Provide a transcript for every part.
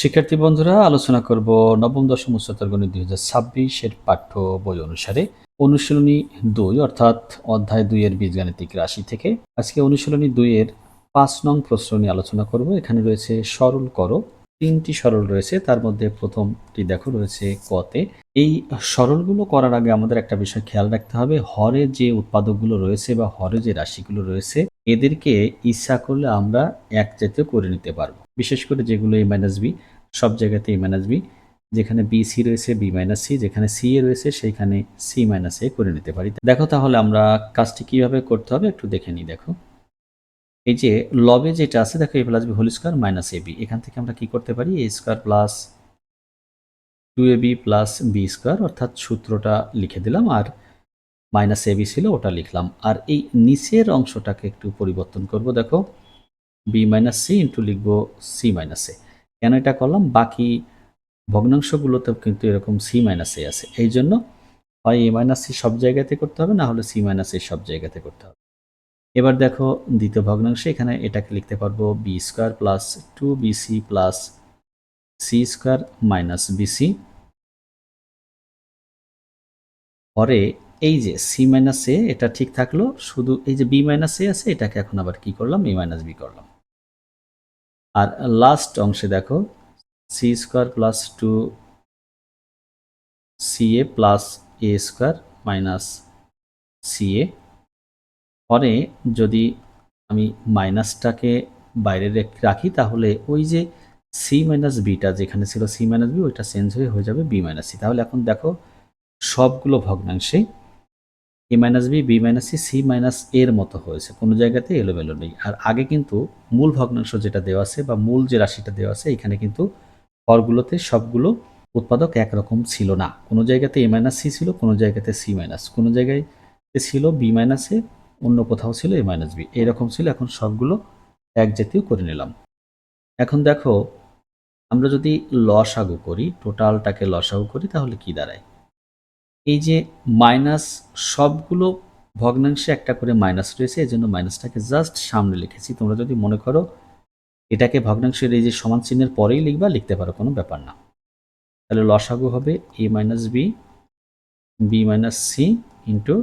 শিক্ষার্থী বন্ধুরা, আলোচনা করব নবম দশম উচ্চতর গণিত 2026 এর পাঠ্য বই অনুসারে অনুশীলনী 2 অর্থাৎ অধ্যায় 2 এর বীজগাণিতিক রাশি থেকে আজকে অনুশীলনী 2 এর 5 নং প্রশ্ন নিয়ে আলোচনা করব। এখানে রয়েছে সরল করো, 3টি সরল রয়েছে, তার মধ্যে প্রথমটি দেখো রয়েছে কতে। এই সরলগুলো করার আগে আমাদের একটা বিষয় খেয়াল রাখতে হবে, হরে যে উৎপাদকগুলো রয়েছে বা হরে যে রাশিগুলো রয়েছে এদেরকে ইচ্ছা করলে আমরা এক জাতীয় করে নিতে পারবো। বিশেষ করে যেগুলো a মাইনাস বি, সব জায়গাতে a মাইনাস বি, যেখানে বি সি রয়েছে বি মাইনাস সি, যেখানে সি এ রয়েছে সেইখানে সি মাইনাস এ করে নিতে পারি। দেখো তাহলে আমরা কাজটি কিভাবে করতে হবে একটু দেখে নিই। দেখো এই যে লবে যেটা আছে, দেখো a plus B whole square minus A B, এখান থেকে আমরা কি করতে পারি, A square plus 2ab plus B square, অর্থাৎ সূত্রটা লিখে দিলাম আর মাইনাস এ বি ছিল ওটা লিখলাম। আর এই নিচের অংশটাকে একটু পরিবর্তন করব। দেখো বি মাইনাস সি ইন্টু লিখবো সি মাইনাস এ। কেন এটা করলাম, বাকি ভগ্নাংশগুলোতেও কিন্তু এরকম সি মাইনাস এ আছে, এই জন্য হয় এ মাইনাস সি সব জায়গাতে করতে হবে, না হলে সি মাইনাস এ সব জায়গাতে করতে হবে। এবার দেখো দ্বিতীয় ভগ্নাংশে এখানে এটাকে লিখতে পারবো B square plus 2bc plus C square minus BC, পরে এই যে সি মাইনাস এ এটা ঠিক থাকলো, শুধু এই যে বি মাইনাস এ আছে এটাকে এখন আবার কি করলাম, এ মাইনাস বি করলাম। আর লাস্ট অংশে দেখো C square plus 2ca plus A square minus CA, পরে যদি আমি মাইনাসটাকে বাইরে রাখি তাহলে ওই যে সি মাইনাস বিটা যেখানে ছিল সি মাইনাস বি ওইটা চেঞ্জ হয়ে যাবে বি মাইনাস সি। তাহলে এখন দেখো সবগুলো ভগ্নাংশে A minus B B minus C C minus এর মতো হয়েছে, কোনো জায়গাতে এলোমেলো নেই। আর আগে কিন্তু মূল ভগ্নাংশ যেটা দেওয়া আছে বা মূল যে রাশিটা দেওয়া আছে এখানে কিন্তু হরগুলোতে সবগুলো উৎপাদক একরকম ছিল না, কোনো জায়গাতে এ মাইনাস সি ছিল, কোনো জায়গাতে সি মাইনাস, কোনো জায়গায় ছিল বি মাইনাস এ, অন্য কোথাও ছিল এ মাইনাস বি, এরকম ছিল। এখন সবগুলো এক জাতীয় করে নিলাম। এখন দেখো আমরা যদি লসাগু করি, টোটালটাকে লসাগু করি তাহলে কি দাঁড়ায়, এই যে মাইনাস সবগুলো ভগ্নাংশে একটা করে মাইনাস রয়েছে, এই জন্য মাইনাসটাকে জাস্ট সামনে লিখেছি। তোমরা যদি মনে করো এটাকে ভগ্নাংশের এই যে সমান চিহ্নের পরেই লিখবা, লিখতে পারো, কোনো ব্যাপার না। তাহলে লসাগু হবে A minus B B minus C into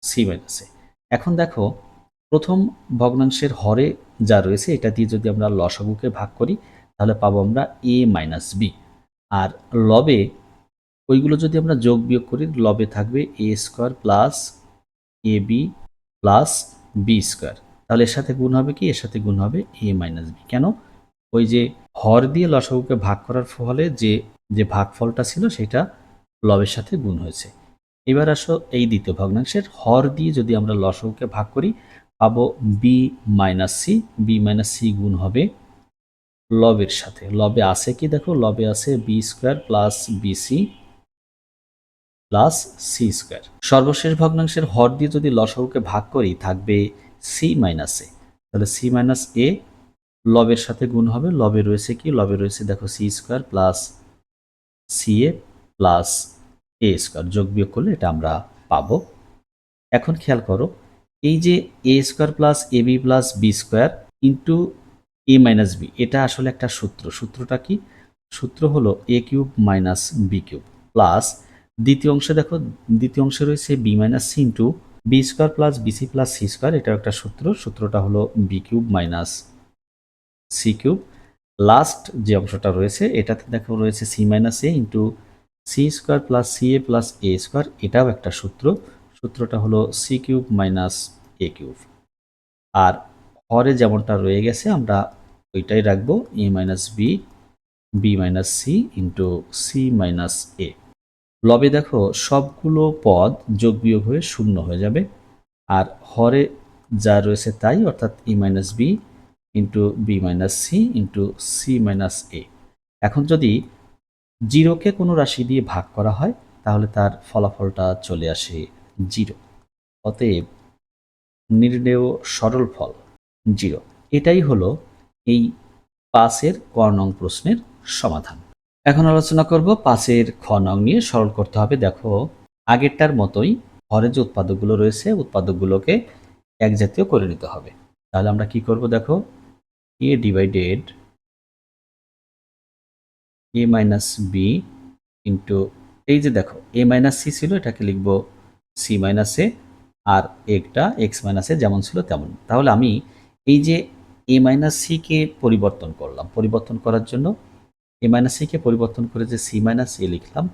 C minus A. এখন দেখো প্রথম ভগ্নাংশের হরে যা রয়েছে এটা দিয়ে যদি আমরা লসাগুকে ভাগ করি তাহলে পাবো আমরা এ মাইনাস বি। আর লবে ওইগুলো যদি আমরা যোগ বিয়োগ করি, লবে থাকবে এ square plus A B plus B square. তাহলে এর সাথে গুণ হবে কি, এর সাথে গুণ হবে এ মাইনাস বি। কেন, ওই যে হর দিয়ে লসাগুকে ভাগ করার ফলে যে যে ভাগফলটা ছিল সেটা লবের সাথে গুণ হয়েছে। এবার আসো এই দ্বিতীয় ভগ্নাংশের হর দিয়ে যদি আমরা লসাগুকে ভাগ করি পাবো B minus C, B minus C গুণ হবে লবের সাথে। লবে আছে কি, দেখো লবে আছে B square plus BC plus C square. সর্বশেষ ভগ্নাংশের হর দিয়ে যদি লসাগুকে ভাগ করি থাকবে সি মাইনাস এ, তাহলে সি মাইনাস এ লবের সাথে গুণ হবে। লবে রয়েছে কি, লবে রয়েছে দেখো C square plus C A plus A square, যোগ বিয়োগ করলে এটা আমরা পাবো। এখন খেয়াল করো এই যে A square plus A B plus B square into A minus B, এটা আসলে একটা সূত্র। সূত্রটা কি, সূত্র হলো A cube minus B cube plus দ্বিতীয় অংশে দেখো, দ্বিতীয় অংশে রয়েছে B minus C into B square plus BC plus C square, এটাও একটা সূত্র। সূত্রটা হলো B cube minus C cube. Last যে অংশটা রয়েছে এটাতে দেখো রয়েছে C minus A into C square plus C A plus A square, এটাও একটা সূত্র। সূত্রটা হলো C cube minus A cube. আর হরে যেমনটা রয়ে গেছে আমরা ওইটাই রাখবো, A minus B B minus C into C minus A. লবে দেখো সবগুলো পদ যোগ বিয়োগ হয়ে শূন্য হয়ে যাবে, আর হরে যা রয়েছে তাই, অর্থাৎ A minus B into B minus C into C minus A. এখন যদি জিরোকে কোনো রাশি দিয়ে ভাগ করা হয় তাহলে তার ফলাফলটা চলে আসে জিরো। অতএব নির্ণেয় সরল ফল জিরো। এটাই হলো এই 5-এর ক নং প্রশ্নের সমাধান। এখন আলোচনা করব 5-এর খ নং নিয়ে। সরল করতে হবে। দেখো আগেরটার মতোই হরে যে উৎপাদকগুলো রয়েছে উৎপাদকগুলোকে এক জাতীয় করে নিতে হবে। তাহলে আমরা কি করব, দেখো এ ডিভাইডেড এ মাইনাস বি ইন্টু, এই যে দেখো এ মাইনাস সি ছিল, এটাকে লিখব সি মাইনাস এ, আর একটা এক্স মাইনাস এ যেমন ছিল তেমন। তাহলে আমি এই যে এ মাইনাস সিকে পরিবর্তন করলাম, পরিবর্তন করার জন্য এ মাইনাস সিকে পরিবর্তন করে যে সি মাইনাস এ লিখলাম,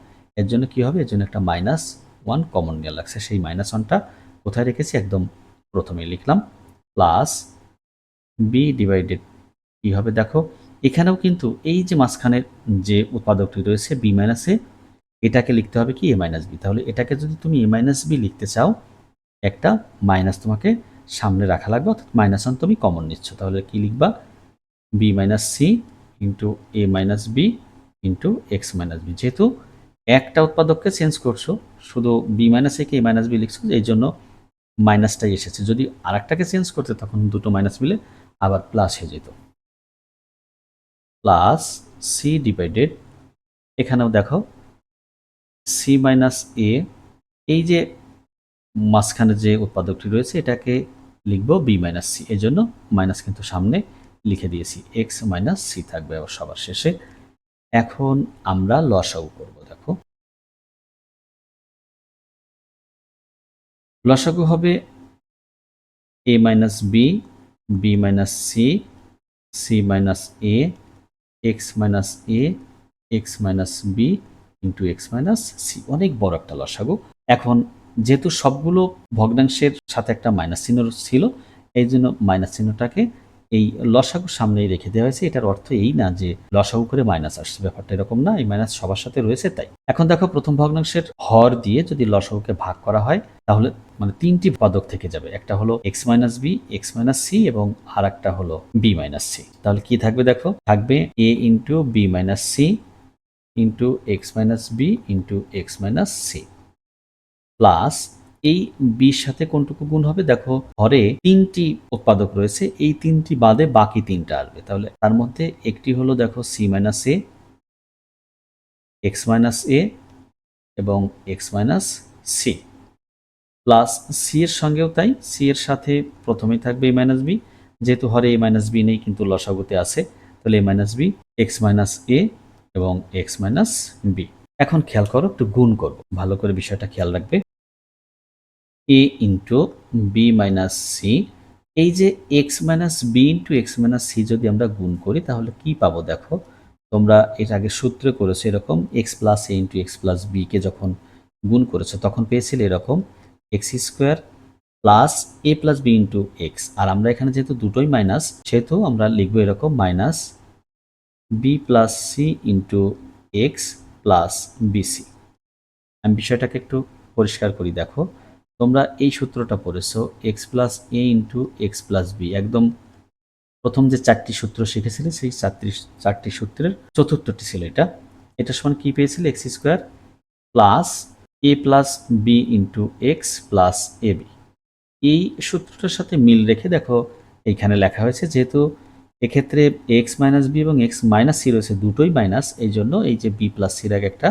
এর জন্য কি হবে, এর জন্য একটা মাইনাস ওয়ান কমন নেওয়া লাগছে। সেই মাইনাস ওয়ানটা কোথায় রেখেছি, একদম প্রথমে লিখলাম, প্লাস বি ডিভাইডেড কি হবে দেখো, এখানেও কিন্তু এই যে মাঝখানের যে উৎপাদকটি রয়েছে বি মাইনাস এ, এটাকে লিখতে হবে কি এ মাইনাস বি। তাহলে এটাকে যদি তুমি এ মাইনাস বি লিখতে চাও, একটা মাইনাস তোমাকে সামনে রাখা লাগবে, অর্থাৎ মাইনাস ওয়ান তুমি কমন নিচ্ছ। তাহলে কি লিখবা, B minus C into A minus B into x minus B. যেহেতু একটা উৎপাদককে চেঞ্জ করছো, শুধু বি মাইনাস এ কে এ মাইনাস বি লিখছো, এই জন্য মাইনাসটাই এসেছে। যদি আরেকটাকে চেঞ্জ করতে তখন দুটো মাইনাস মিলে আবার প্লাস হয়ে যেত। প্লাস সি ডিভাইডেড, এখানেও দেখো সি মাইনাস এ, এই যে মাঝখানে যে উৎপাদকটি রয়েছে এটাকে লিখব বি মাইনাস সি, এই জন্য মাইনাস কিন্তু সামনে লিখে দিয়েছি, এক্স মাইনাস সি থাকবে সবার শেষে। এখন আমরা লসাগু করব। দেখো লসাগু হবে A minus B, B minus C, C minus A, x minus A, x minus B into x minus C. অনেক বড় একটা লসাগু। এখন যেহেতু সবগুলো ভগ্নাংশের সাথে একটা মাইনাস চিহ্ন ছিল, এই জন্য মাইনাস চিহ্নটাকে এই লসাগুর সামনেই রেখে দেওয়া হয়েছে। এটার অর্থ এই না যে লসাগু করে মাইনাস আসছে, ব্যাপারটা এরকম না, এই মাইনাস সবার সাথে রয়েছে তাই। এখন দেখো প্রথম ভগ্নাংশের হর দিয়ে যদি লসাগুকে ভাগ করা হয়, তাহলে মানে তিনটি পদক থেকে যাবে, একটা হলো X minus B, X minus C এবং আর একটা হলো বি মাইনাস সি। তাহলে কি থাকবে দেখো, থাকবে A into B minus C into x minus B into x minus C, plus এই বির সাথে কোনটুকু গুণ হবে দেখো, হরে তিনটি উৎপাদক রয়েছে, এই তিনটি বাদে বাকি তিনটা আসবে। তাহলে তার মধ্যে একটি হলো দেখো C minus A, x minus A এবং X minus C, plus C এর সঙ্গেও তাই, সি এর সাথে প্রথমেই থাকবে এ মাইনাস বি, যেহেতু হরে এ মাইনাস বি নেই কিন্তু লসাগুতে আছে, তাহলে এ minus B, X minus A এবং এক্স মাইনাস বি। এখন খেয়াল করো, একটু গুণ করব, ভালো করে বিষয়টা খেয়াল রাখবে। A into B minus C, এই যে X minus B into x minus C যদি আমরা গুণ করি তাহলে কি পাবো দেখো, তোমরা এর আগে সূত্রে করেছো এরকম, এক্স প্লাস এ ইন্টু এক্স প্লাস বিকে যখন গুণ করেছো তখন পেয়েছিলে এরকম এক্স স্কোয়ার প্লাস এ প্লাস বি ইন্টু এক্স। আর আমরা এখানে যেহেতু দুটোই মাইনাস, সেহেতু আমরা লিখবো এরকম minus B plus C into x plus bc. আমি বিষয়টাকে একটু পরিষ্কার করি। দেখো তোমরা এই সূত্রটা পড়েছো, এক্স প্লাস এ ইন্টু এক্স প্লাস বি, একদম প্রথম যে চারটি সূত্র শিখেছিলে সেই চারটি সূত্রের চতুর্থটি ছিল এটা। এটা সমান কি পেয়েছিলে, X square plus A plus B into x plus A B. এই সূত্রটার সাথে মিল রেখে দেখো এইখানে লেখা হয়েছে, যেহেতু এক্ষেত্রে এক্স মাইনাস বি এবং এক্স মাইনাস সি রয়েছে, দুটোই মাইনাস, এই জন্য এই যে বি প্লাস সির আগে একটা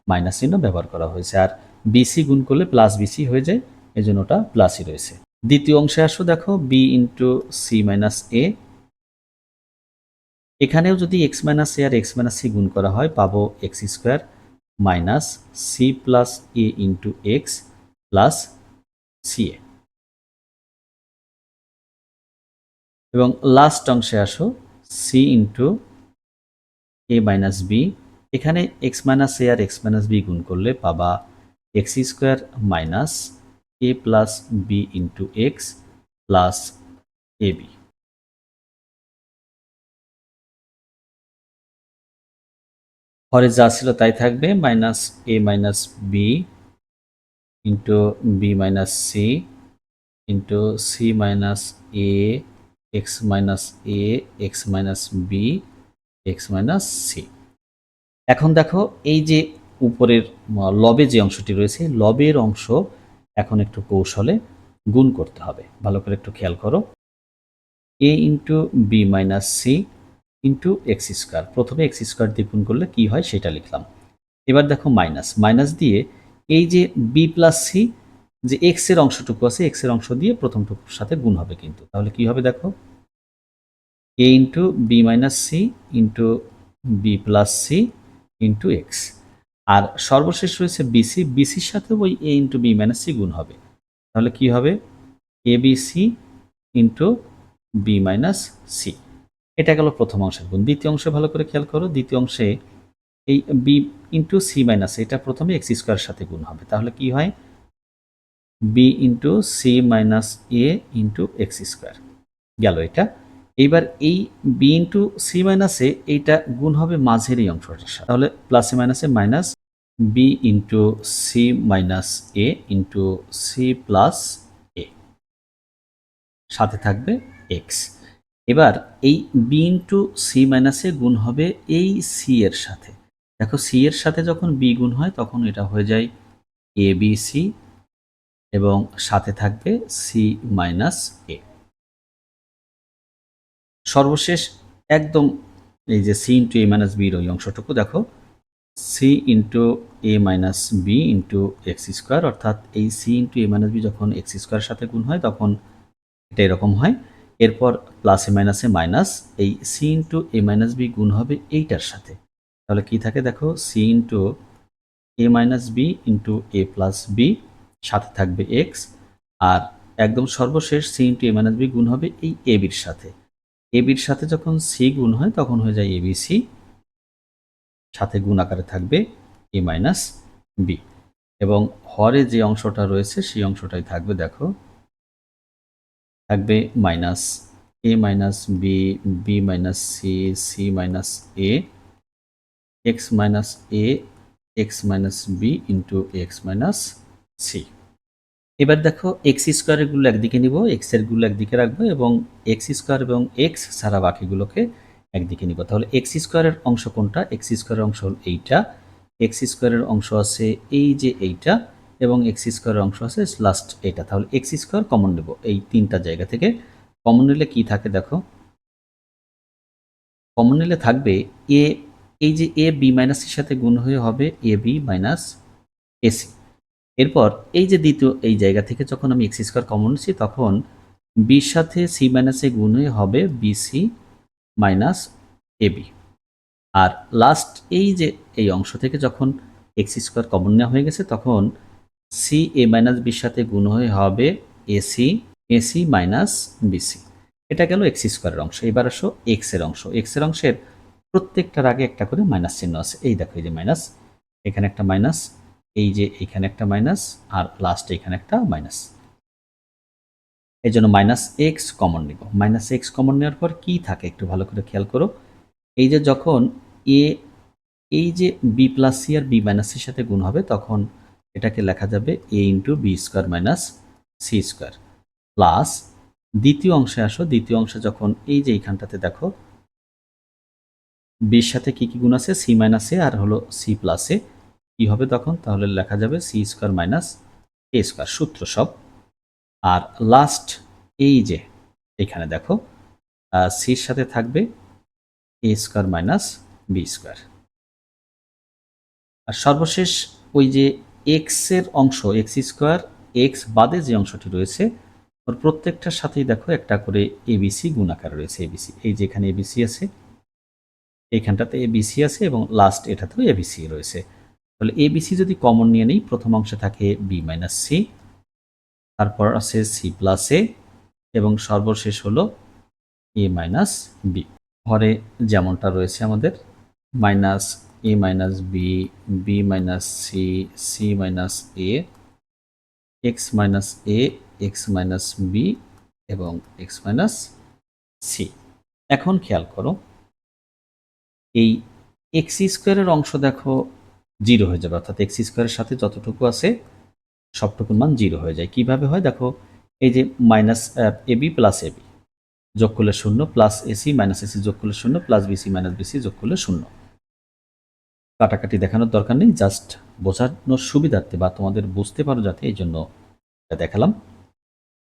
মাইনাস চিহ্ন ব্যবহার করা হয়েছে, আর বিসি গুণ করলে প্লাস বিসি হয়ে যায়, এই জন্য ওটা প্লাসই রয়েছে। দ্বিতীয় অংশে আসো, দেখো B into C minus A, এখানেও যদি এক্স মাইনাস এ আর এক্স মাইনাস সি গুণ করা হয় পাবো X square minus C plus A into x plus C A. এবং লাস্ট অংশে আসো, C into A minus B, এখানে এক্স মাইনাস এ আর এক্স মাইনাস বি গুণ করলে পাবা X square minus A plus B into x plus A B. হরে যা ছিল তাই থাকবে, minus A minus B into B minus C into C minus A x minus A x minus B X minus C. এখন দেখো এই যে উপরের লবে যে অংশটি রয়েছে, লবের অংশ এখন একটু কৌশলে গুণ করতে হবে, ভালো করে একটু খেয়াল করো। A into B minus C into X square, প্রথমে এক্স স্কোয়ার দিয়ে গুণ করলে কি হয় সেটা লিখলাম। এবার দেখো মাইনাস, মাইনাস দিয়ে এই যে বি প্লাস সি, যে এক্স এর অংশটুকু আছে এক্স এর অংশ দিয়ে প্রথমটুকুর সাথে গুণ হবে, কিন্তু তাহলে কি হবে দেখো, A into B minus C into B plus C into x. আর সর্বশেষ রয়েছে বিসি, বিসির সাথে ওই A into B minus C গুণ হবে, তাহলে কি হবে A B C into B minus C. এটা গেল প্রথম অংশের গুণ। দ্বিতীয় অংশে ভালো করে খেয়াল করো, দ্বিতীয় অংশে এই বি ইন্টু সি মাইনাস এটা প্রথমে এক্স স্কোয়ারের সাথে গুণ হবে, তাহলে কি হয় বি ইন্টু সি মাইনাস এ ইন্টু এক্স স্কোয়ার গেল এটা। এইবার এই বি ইন্টু সি মাইনাস এ এইটা গুণ হবে মাঝের এই অংশটার সাথে, তাহলে প্লাসে মাইনাসে minus B into C minus A into C plus A, সাথে থাকবে এক্স। এবার এই বি ইন্টু সি মাইনাসে গুণ হবে এই সি এর সাথে। দেখো সি এর সাথে যখন বি গুণ হয় তখন এটা হয়ে যায় এ বি সি এবং সাথে থাকবে সি মাইনাস এ। সর্বশেষ একদম এই যে সি ইন্টু এ মাইনাস বির ওই অংশটুকু দেখো, C into A minus B into X square, অর্থাৎ এই C into A minus B যখন এক্স স্কোয়ারের সাথে গুণ হয় তখন এটা এরকম হয়। এরপর প্লাসে মাইনাসে মাইনাস এই C into A minus B গুণ হবে এইটার সাথে, তাহলে কি থাকে দেখো C into A minus B into A plus B, সাথে থাকবে এক্স। আর একদম সর্বশেষ C into A minus B গুণ হবে এই এ বির সাথে, এ বির সাথে যখন সি গুণ হয় তখন হয়ে যায় এবিসি, সাথে গুণ আকারে থাকবে এ মাইনাস বি, এবং হরে যে অংশটা রয়েছে সেই অংশটাই থাকবে দেখো, থাকবে minus A minus B, B minus C, C minus A, x minus A, x minus B into x minus C. এবার দেখো এক্স স্কোয়ারের গুলো একদিকে নিব, এক্স এর গুলো একদিকে রাখবো এবং এক্স স্কোয়ার এবং এক্স ছাড়া বাকিগুলোকে একদিকে নিব। তাহলে এক্স স্কোয়ারের অংশ কোনটা, এক্স স্কোয়ারের অংশ হল এইটা, এক্স স্কোয়ারের অংশ আছে এই যে এইটা, এবং এক্স স্কোয়ারের অংশ আছে লাস্ট এটা। তাহলে এক্স স্কোয়ার কমন নেব এই তিনটা জায়গা থেকে, কমন নিলে কি থাকে দেখো, কমন নিলে থাকবে এ, এই যে এ বি মাইনাসের সাথে গুণ হয়ে হবে এ বি মাইনাস এসি। এরপর এই যে দ্বিতীয় এই জায়গা থেকে যখন আমি এক্স স্কোয়ার কমন নিচ্ছি তখন বির সাথে সি মাইনাসে গুণ হয়ে হবে বিসি মাইনাস এবি। আর লাস্ট এই যে এই অংশ থেকে যখন এক্স স্কোয়ার কমন নেওয়া হয়ে গেছে তখন সি এ মাইনাস বির সাথে গুণ হয়ে হবে এসি, এসি মাইনাস বিসি। এটা গেল এক্স স্কোয়ারের অংশ। এবার আসো এক্স এর অংশ, এক্স এর অংশের প্রত্যেকটার আগে একটা করে মাইনাস চিহ্ন আছে, এই দেখো এই যে মাইনাস, এখানে একটা মাইনাস, এই যে এখানে একটা মাইনাস, আর লাস্টে এখানে একটা মাইনাস। এই জন্য মাইনাস এক্স কমন নিব। মাইনাস এক্স কমন নেওয়ার পর কি থাকে একটু ভালো করে খেয়াল করো, এই যে যখন এ, এই যে বি প্লাস সি আর বি মাইনাস সির সাথে গুণ হবে তখন এটাকে লেখা যাবে A into B square minus C square, plus দ্বিতীয় অংশে আসো, দ্বিতীয় অংশে যখন এই যে এইখানটাতে দেখো বির সাথে কি কি গুণ আছে সি মাইনাস এ আর হলো সি প্লাস এ, কি হবে তখন, তাহলে লেখা যাবে C square minus A square, সূত্র সব। আর লাস্ট এই যে এখানে দেখো সির সাথে থাকবে এ স্কোয়ার মাইনাস বি স্কোয়ার। আর সর্বশেষ ওই যে এক্স এর অংশ এক্স স্কোয়ার এক্স বাদে যে অংশটি রয়েছে ওর প্রত্যেকটার সাথেই দেখো একটা করে এবিসি গুণাকার রয়েছে, এবিসি এই যে এখানে এবিসি আছে, এইখানটাতে এবিসি আছে এবং লাস্ট এটাতেও এবিসি রয়েছে। তাহলে এবিসি যদি কমন নিয়ে নিই প্রথম অংশে থাকে বি মাইনাস সি, তারপর আছে সি প্লাস এ এবং সর্বশেষ হলো এ মাইনাস বি। ঘরে যেমনটা রয়েছে আমাদের minus A minus B, B minus C, C minus A, x minus A, x minus B এবং এক্স মাইনাস সি। এখন খেয়াল করো এই এক্স স্কোয়ারের অংশ দেখো জিরো হয়ে যাবে, অর্থাৎ এক্স স্কোয়ারের সাথে যতটুকু আছে সবটুকুর মান জিরো হয়ে যায়। কিভাবে হয় দেখো, এই যে মাইনাস এবি প্লাস এবি যোগ করলে শূন্য, প্লাস এসি মাইনাস এসি যোগ করলে শূন্য, প্লাস বিসি মাইনাস বিসি যোগ করলে শূন্য। কাটাকাটি দেখানোর দরকার নেই, জাস্ট বোঝানোর সুবিধার্থে বা তোমাদের বুঝতে পারো যাতে এই জন্য এটা দেখালাম।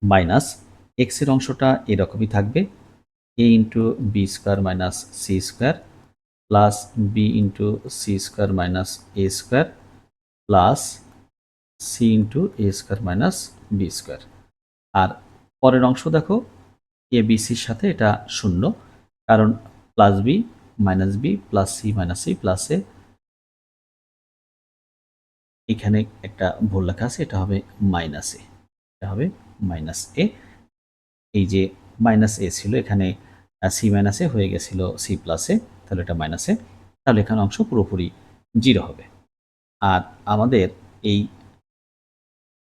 মাইনাস এক্স এর অংশটা এরকমই থাকবে A into B square minus C square plus B into C square minus A square plus C into A square minus B square. আর পরের অংশ দেখো এ বি সির সাথে এটা শূন্য, কারণ plus B minus B plus C minus C plus A এখানে একটা ভুল লেখা আছে, এটা হবে মাইনাস এ, এটা হবে মাইনাস এ। এই যে মাইনাস এ ছিল, এখানে সি মাইনাস এ হয়ে গেছিল সি প্লাস এ, তাহলে এটা মাইনাস এ, তাহলে এখানে অংশ পুরোপুরি জিরো হবে। আর আমাদের এই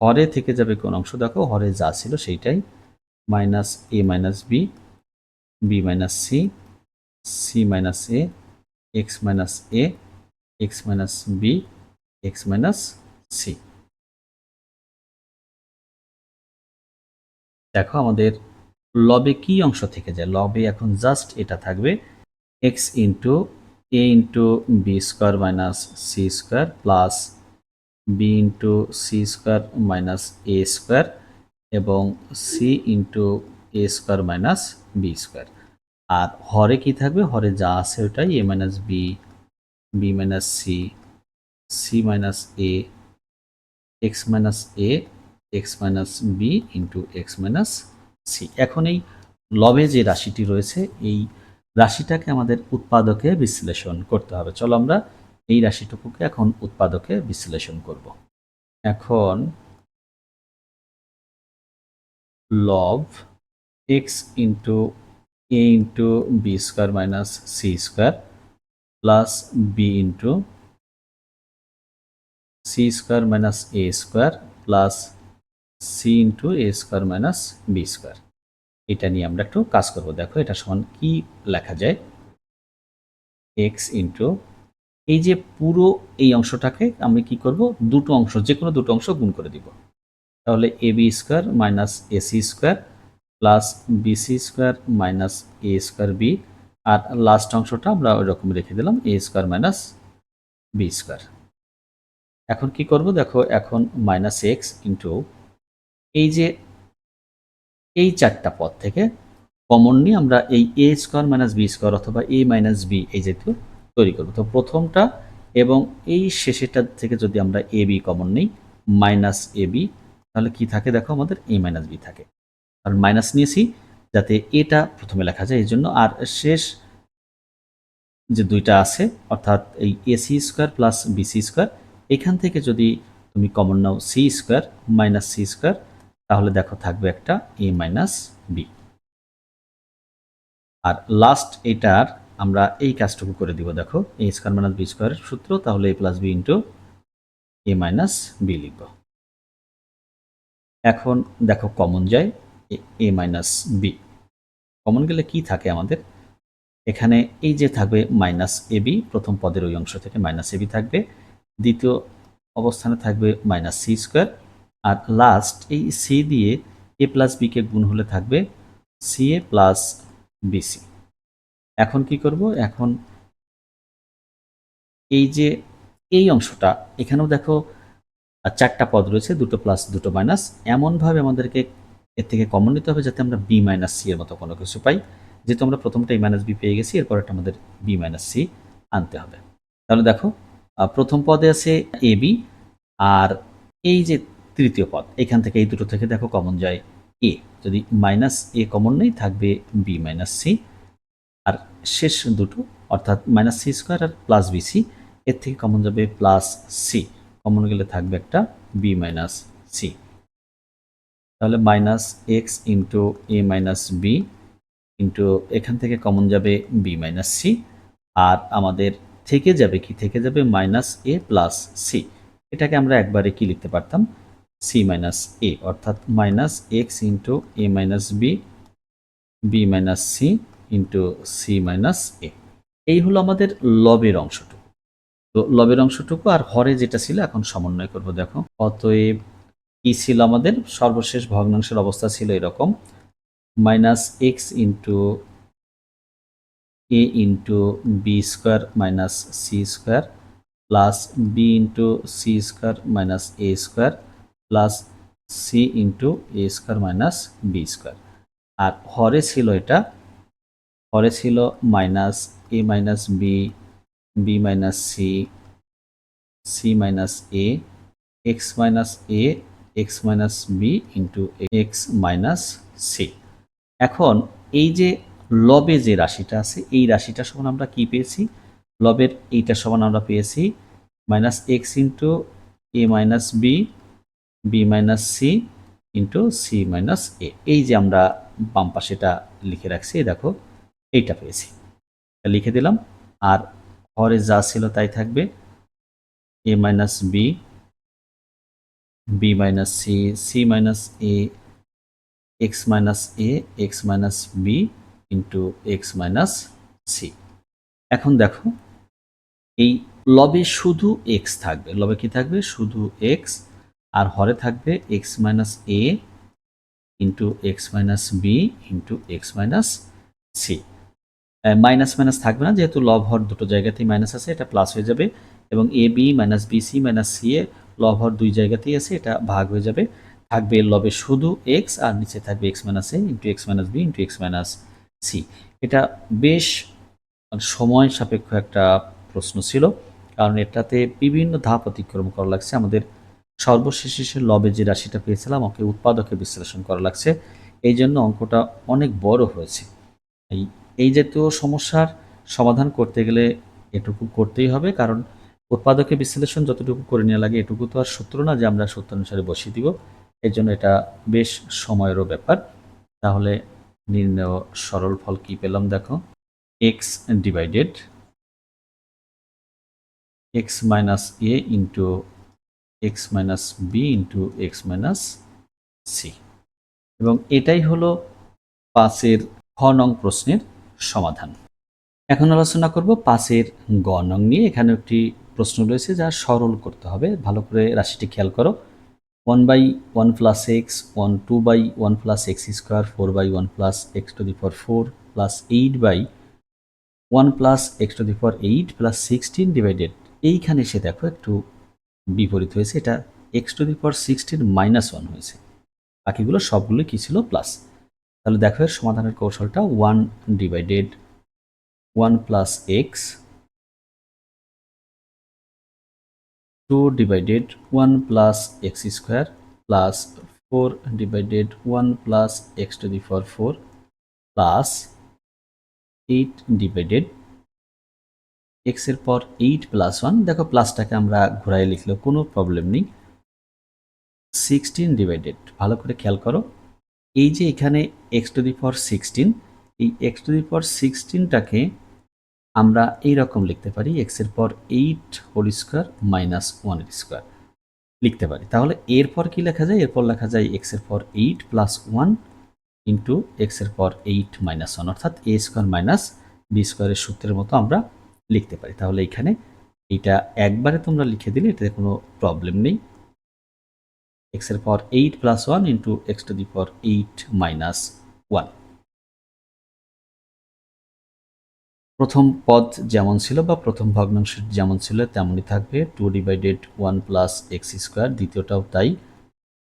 হরে থেকে যাবে কোন অংশ, দেখো হরে যা ছিল সেইটাই, minus A minus B, B minus C, C minus A, x minus A, x minus B, X minus C. দেখো আমাদের লবে কি অংশ থেকে যায়, লবে এখন জাস্ট এটা থাকবে X into A into B square minus C square plus B into C square minus A square এবং C into A square minus B square. আর হরে কি থাকবে, হরে যা আছে ওটাই A minus B, B minus C, C minus A, x minus A, x minus B into x minus C. এখন এই লবে যে রাশিটি রয়েছে, এই রাশিটাকে আমাদের উৎপাদকে বিশ্লেষণ করতে হবে। চলো আমরা এই রাশিটুকুকে এখন উৎপাদকে বিশ্লেষণ করব। এখন লব X into A into B square minus C square plus B into C square minus A square plus C into A square minus B square, এটা নিয়ে আমরা একটু কাজ করব। দেখো এটা সমান কি লেখা যায়, এক্স ইন্টু এই যে পুরো এই অংশটাকে আমি কি করব, দুটো অংশ, যে কোনো দুটো অংশ গুণ করে দিব। তাহলে A B square minus AC square plus BC square minus A square B, আর লাস্ট অংশটা আমরা ওই রকম রেখে দিলাম A square minus B square. এখন কি করব, দেখো এখন মাইনাস এক্স ইন্টু এই যে এই চারটা পদ থেকে কমন নিয়ে আমরা এই এ স্কোয়ার মাইনাস বি স্কোয়ার অথবা এ মাইনাস বি এই জাতীয় তৈরি করব। তো প্রথমটা এবং এই শেষেরটা থেকে যদি আমরা এ বি কমন নিই, মাইনাস এ বি, তাহলে কি থাকে দেখো আমাদের এ মাইনাস বি থাকে। আর মাইনাস নিয়েছি যাতে এটা প্রথমে লেখা যায় এই জন্য। আর শেষ যে দুইটা আছে অর্থাৎ এই AC square plus BC square, এখান থেকে যদি তুমি কমন নাও C square minus C square, তাহলে দেখো থাকবে একটা এ মাইনাস বি। আর লাস্ট এটার আমরা এই কাজটুকু করে দিব, দেখো এ স্কোয়ার মাইনাস বি স্কোয়ারের সূত্র, তাহলে এ plus B into A minus B লিখব। এখন দেখো কমন যায় এ মাইনাস বি, কমন গেলে কি থাকে আমাদের এখানে, এই যে থাকবে মাইনাস এ বি, প্রথম পদের ওই অংশ থেকে মাইনাস এ বি থাকবে, দ্বিতীয় অবস্থানে থাকবে মাইনাস সি স্কোয়ার, আর লাস্ট এই সি দিয়ে এ প্লাস বিকে গুণ হলে থাকবে সি এ প্লাস বিসি। এখন কি করব, এখন এই যে এই অংশটা এখানেও দেখো চারটা পদ রয়েছে, দুটো প্লাস দুটো মাইনাস, এমনভাবে আমাদেরকে এর থেকে কমন নিতে হবে যাতে আমরা বি মাইনাস সি এর মতো কোনো কিছু পাই। যেহেতু আমরা প্রথমটা এ মাইনাস বি পেয়ে গেছি, এরপর একটা আমাদের বি মাইনাস সি আনতে হবে। তাহলে দেখো প্রথম পদে আছে এ বি, আর এই যে তৃতীয় পদ এখান থেকে এই দুটো থেকে দেখো কমন যায় এ, যদি মাইনাস এ কমন নেই থাকবে বি মাইনাস সি, আর শেষ দুটো অর্থাৎ মাইনাস সি স্কোয়ার আর প্লাস বিসি, এর থেকে কমন যাবে প্লাস সি, কমন গেলে থাকবে একটা বি মাইনাস সি। তাহলে minus x into A minus B into এখান থেকে কমন যাবে বি মাইনাস সি, আর আমাদের থেকে যাবে কি, থেকে যাবে মাইনাস এ প্লাস সি। এটাকে আমরা একবারে কি লিখতে পারতাম, সি মাইনাস এ, অর্থাৎ minus x into A minus B, B minus C into C minus এ। এই হলো আমাদের লবের অংশটুকু। তো লবের অংশটুকু আর হরে যেটা ছিল এখন সমন্বয় করব। দেখো অতএব কি ছিল আমাদের সর্বশেষ ভগ্নাংশের অবস্থা ছিল এরকম, minus x into A into B square minus C square plus B into C square minus A square plus C into A square minus B square. আর হরে ছিল এটা, হরে ছিল minus A minus B, B minus C, C minus A, x minus A, x minus B into x minus C. এখন এই যে লবে যে রাশিটা আছে এই রাশিটা সমান আমরা কি পেয়েছি, লবের এইটা সমান আমরা পেয়েছি minus x into a a minus B, B minus C into C minus এ। এই যে আমরা বাম পাশেটা লিখে রাখছি, দেখো এইটা পেয়েছি, লিখে দিলাম। আর হরে যা ছিল তাই থাকবে, a minus B, B minus C, C minus A, x minus A, x minus B into x minus C. এখন দেখো এই লবে শুধু এক্স থাকবে, লবে কি থাকবে, শুধু এক্স, আর হরে থাকবে এক্স মাইনাস এ into x minus B into x minus c. Minus minus থাকবে না, যেহেতু লব হর দুটো জায়গাতেই মাইনাস আছে, এটা প্লাস হয়ে যাবে। এবং a b minus b c minus c a লব হর দুই জায়গাতেই আছে, এটা ভাগ হয়ে যাবে। থাকবে লবে শুধু এক্স, আর নিচে থাকবে এক্স মাইনাস এ into x minus B into x minus C. এটা বেশ সময় সাপেক্ষ একটা প্রশ্ন ছিল, কারণ এটাতে বিভিন্ন ধাপ অতিক্রম করা লাগছে। আমাদের সর্বশেষে লবে যে রাশিটা পেয়েছিলাম, ওকে উৎপাদকে বিশ্লেষণ করা লাগছে, এই জন্য অঙ্কটা অনেক বড় হয়েছে। এই এই জাতীয় সমস্যার সমাধান করতে গেলে এটুকু করতেই হবে, কারণ উৎপাদকে বিশ্লেষণ যতটুকু করে নেওয়া লাগে এটুকু তো আর সূত্র না যে আমরা সূত্র অনুসারে বসিয়ে দিব। এর জন্য এটা বেশ সময়েরও ব্যাপার। তাহলে নির্ণয় সরল ফল কি পেলাম, দেখো এক্স ডিভাইডেড এক্স মাইনাস এ into x minus B into x minus C. এবং এটাই হলো 5-এর খ নং প্রশ্নের সমাধান। এখন আলোচনা করব 5-এর গ নং নিয়ে। এখানে একটি প্রশ্ন রয়েছে যা সরল করতে হবে। ভালো করে রাশিটি খেয়াল করো। 1/1 plus x, 2/1 plus x square, 4/1 plus x to the power 4 plus 8/1 plus x to the power 8 plus 16 divided. এইখানে এসে দেখো একটু বিপরীত হয়েছে, এটা x to the power 16 minus 1 হয়েছে, বাকিগুলো সবগুলো কি ছিল, প্লাস। তাহলে দেখো এর সমাধানের কৌশলটা 1 divided 1 plus x, 2 divided 1 plus x square plus 4 divided 1 plus x to the power 4 plus 8 divided x এর পর 8 প্লাস 1, দেখো প্লাসটাকে আমরা ঘুরাই লিখলেও কোনো প্রবলেম নেই, 16 ডিভাইডেড। ভালো করে খেয়াল করো, এই যে এখানে এক্স টু দি পাওয়ার 16, এই এক্স টু দি পাওয়ার 16টাকে আমরা এইরকম লিখতে পারি, এক্স এর পর 8 হোল স্কোয়ার মাইনাস 1 এর স্কোয়ার লিখতে পারি। তাহলে এরপর কি লেখা যায়, এরপর লেখা যায় এক্স এর পর 8 প্লাস 1 ইন্টু এক্স এর পর 8 মাইনাস 1, অর্থাৎ এ স্কোয়ার মাইনাস বি স্কোয়ারের সূত্রের মতো আমরা লিখতে পারি। তাহলে এখানে এইটা একবারে তোমরা লিখে দিলে এটাতে কোনো প্রবলেম নেই। এক্স এর পর 8 plus 1 into x to the power 8 minus 1। প্রথম পদ যেমন ছিল বা প্রথম ভগ্নাংশ যেমন ছিল তেমনই থাকবে, 2 ডিভাইডেড 1 প্লাস এক্স স্কোয়ার, দ্বিতীয়টাও তাই।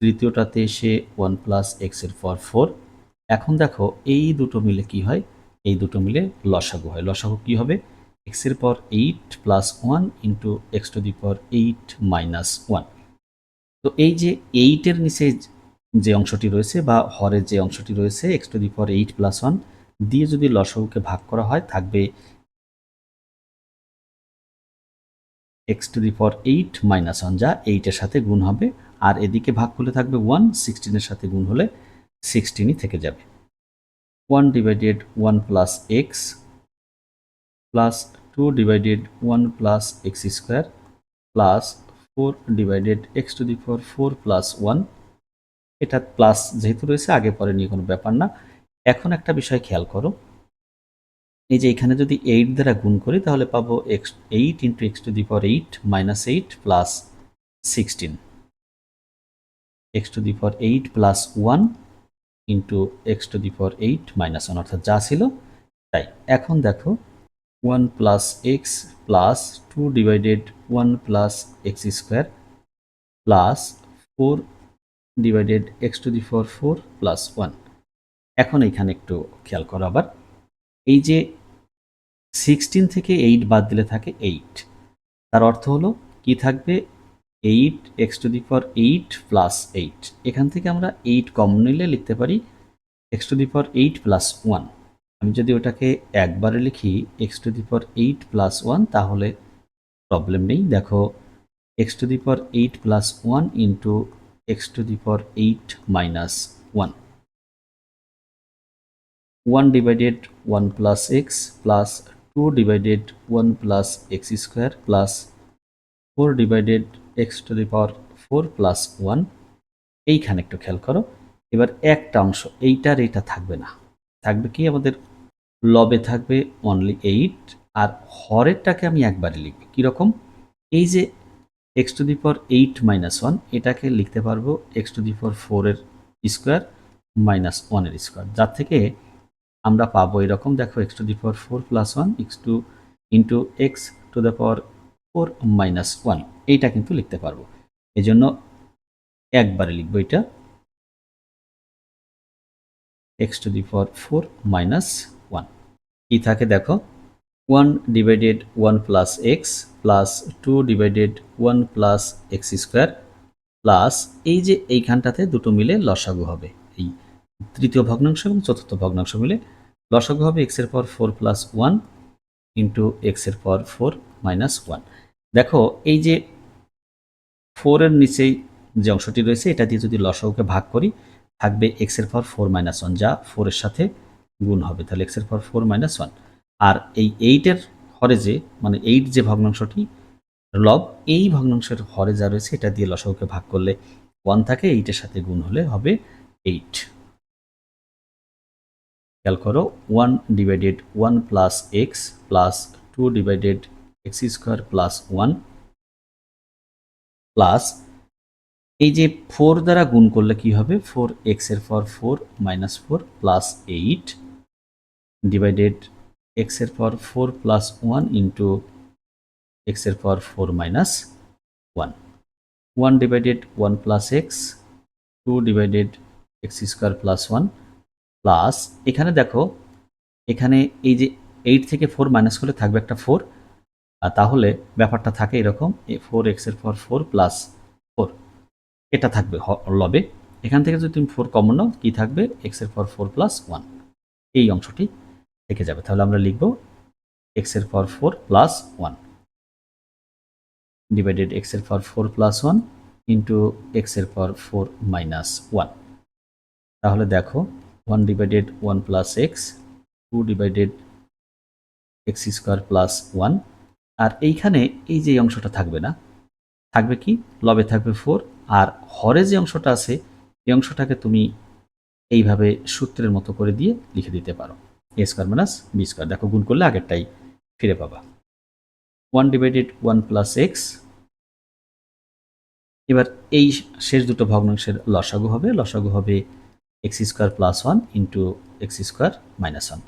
তৃতীয়টাতে এসে 1 প্লাস এক্স এর পর 4। এখন দেখো এই দুটো মিলে কি হয়, এই দুটো মিলে লসাগু হয়। লসাগু কি হবে, এক্স এর পর 8 plus 1 into x to the power 8 minus 1। তো এই যে 8 এর নিচে যে অংশটি রয়েছে বা হরের যে অংশটি রয়েছে x to the power 8 plus 1 দিয়ে যদি লসাগুকে ভাগ করা হয়, থাকবে x to the power 8 minus 1, যা 8 এর সাথে গুণ হবে, আর এদিকে ভাগ করলে থাকবে 1, 16 এর সাথে গুণ হলে 16ই থেকে যাবে। 1 divided 1 plus x plus 2 divided 1 plus x square plus 4 divided x to the power 4 plus 1। এটা প্লাস যেহেতু রয়েছে আগে পরে নিয়ে কোনো ব্যাপার না। এখন একটা বিষয় খেয়াল করো, এই যে এখানে যদি 8 দ্বারা গুণ করি তাহলে পাবো 8 into x to the power 8 minus 8 plus 16, x to the power 8 plus 1 into x to the power 8 minus 1, অর্থাৎ যা ছিল তাই। এখন দেখো 1 plus x plus 2 divided 1 plus x square plus 4 divided x to the power 4 plus 1। এখন এখানে একটু খেয়াল করো আবার, এই যে 16 থেকে 8 বাদ দিলে থাকে 8, তার অর্থ হলো কি থাকবে, 8 x to the power 8 plus 8। এখান থেকে আমরা 8 কমন নিলে লিখতে পারি x to the power 8 plus 1। আমি যদি ওটাকে একবারে লিখি x to the power 8 plus 1 তাহলে প্রবলেম নেই। দেখো x to the power 8 plus 1 into x to the power 8 minus 1. 1 divided 1 plus x plus 2 divided 1 plus x square plus 4 divided x to the power 4 plus 1. এইখানে একটু খেয়াল করো, এবার একটা অংশ এইটার এটা থাকবে না, থাকবে কি আমাদের লবে থাকবে অনলি 8, আর হরেরটাকে আমি একবারে লিখব কীরকম, এই যে x to the power 8 minus 1 এটাকে লিখতে পারবো এক্স টু দি পাওয়ার 4 এর স্কোয়ার মাইনাস 1 এর স্কোয়ার, যার থেকে আমরা পাবো এরকম, দেখো x to the power 4 plus 1 x two into x to the power 4 minus 1, এইটা কিন্তু লিখতে পারবো। এই জন্য একবারে লিখবো এটা x to the power 4 minus 1। কি থাকে দেখো, 1 divided 1 plus x plus 2 divided 1 plus x square plus এই যে এইখানটাতে দুটো মিলে লসাগু হবে, এই তৃতীয় ভগ্নাংশ এবং চতুর্থ ভগ্নাংশ মিলে লসাগু হবে এক্স এর পাওয়ার 4 প্লাস 1 ইন্টু এক্স এর পাওয়ার 4 মাইনাস 1। দেখো এই যে 4 এর নিচেই যে অংশটি রয়েছে এটা দিয়ে যদি লসাগুকে ভাগ করি থাকবে এক্স এর পাওয়ার 4 মাইনাস 1, যা 4 এর সাথে গুণ হবে, তাহলে এক্স এর পাওয়ার 4 মাইনাস 1। আর এই 8 এর হরে যে মানে 8 যে ভগ্নাংশটি লব, এই ভগ্নাংশের হরে যা রয়েছে এটা দিয়ে লসাগুকে ভাগ করলে 1 থাকে, 8 এর সাথে গুণ হলে হবে 8। খেয়াল করো 1 divided 1 plus x plus 2 divided x square plus 1 plus এই যে 4 দ্বারা গুণ করলে কি হবে 4 এক্স এর পাওয়ার 4 মাইনাস 4 প্লাস 8 ডিভাইডেড এক্স এর পাওয়ার 4 প্লাস 1 ইন্টু এক্স এর পাওয়ার 4 minus 1। 1 divided 1 plus x 2 divided x square plus 1 plus এখানে দেখো এখানে এই যে 8 থেকে 4 মাইনাস করলে থাকবে একটা 4, তাহলে ব্যাপারটা থাকে এরকম 4 এক্স এর পাওয়ার 4 প্লাস 4 এটা থাকবে লবে, এখান থেকে যদি তুমি 4 কমন নাও কি থাকবে এক্স এর পাওয়ার 4 প্লাস 1, এই অংশটি থেকে যাবে, তাহলে আমরা লিখব এক্স এর পাওয়ার 4 প্লাস 1 ডিভাইডেড এক্স এর পাওয়ার 4 প্লাস 1 ইন্টু এক্স এর পাওয়ার 4 মাইনাস 1। তাহলে দেখো 1 divided 1 plus x 2 divided x square plus 1, আর এইখানে এই যে অংশটা থাকবে না, থাকবে কি লবে থাকবে 4, আর হরে যে অংশটা আছে এই অংশটাকে তুমি এইভাবে সূত্রের মতো করে দিয়ে লিখে দিতে পারো এ স্কোয়ার মাইনাস বি স্কোয়ার, দেখো গুণ করলে আগেরটাই ফিরে পাবা। 1 ডিভাইডেড 1 প্লাস এক্স, এবার এই শেষ দুটো ভগ্নাংশের লসাগু হবে x square plus 1 into X square minus 1।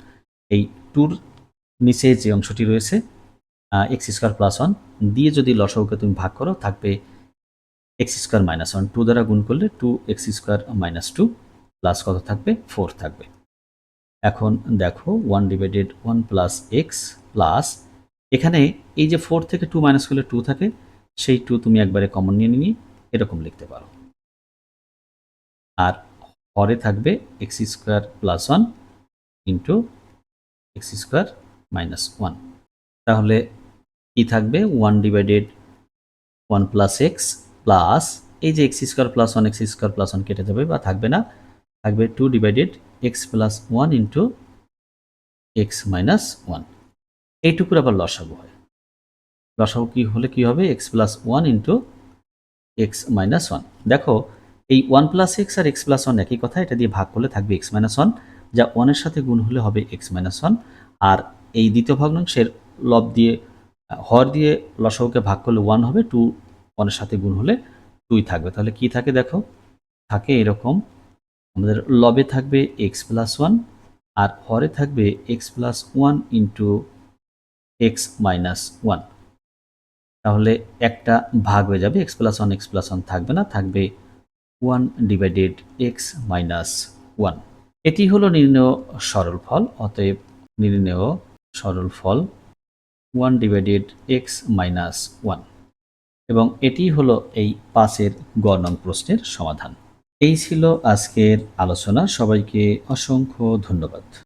এই টুর নিচে যে অংশটি রয়েছে এক্স স্কোয়ার প্লাস 1 দিয়ে যদি লসাগুকে তুমি ভাগ করো থাকবে এক্স স্কোয়ার মাইনাস 1, 2 দ্বারা গুণ করলে 2 এক্স স্কোয়ার মাইনাস 2 প্লাস কত থাকবে 4 থাকবে। এখন দেখো 1 ডিভাইডেড 1 প্লাস এক্স প্লাস এখানে এই যে 4 থেকে 2 মাইনাস করলে 2 থাকে, সেই 2 তুমি একবারে কমন নিয়ে এরকম লিখতে পারো, আর হরে থাকবে x square plus 1 into X square minus 1। তাহলে কি থাকবে 1 ডিভাইডেড 1 প্লাস এক্স প্লাস এই যে x square plus 1 x square plus 1 কেটে যাবে বা থাকবে না, থাকবে 2 divided x plus 1 into x minus 1। এইটুকুর আবার লসাগু হয়, লসাগু কি হলে কি হবে x plus 1 into x minus 1। দেখো এই 1 প্লাস এক্স আর এক্স প্লাস 1 একই কথা, এটা দিয়ে ভাগ করলে থাকবে এক্স মাইনাস 1, যা 1 এর সাথে গুণ হলে হবে এক্স মাইনাস 1, আর এই দ্বিতীয় ভগ্নাংশের লব দিয়ে হর দিয়ে লসাগুকে ভাগ করলে 1 হবে, 2 1 এর সাথে গুণ হলে 2 থাকবে, তাহলে কি থাকে দেখো থাকে এরকম, আমাদের লবে থাকবে এক্স প্লাস 1 আর হরে থাকবে x plus 1 into x minus 1। তাহলে একটা ভাগ হয়ে যাবে এক্স প্লাস 1 থাকবে না, থাকবে 1 ডিভাইডেড এক্স মাইনাস 1। এটি হলো নির্ণেয় সরল ফল, অতএব নির্ণেয় সরল ফল 1 ডিভাইডেড এক্স মাইনাস 1, এবং এটি হলো এই 5-এর গ নং প্রশ্নের সমাধান। এই ছিল আজকের আলোচনা, সবাইকে অসংখ্য ধন্যবাদ।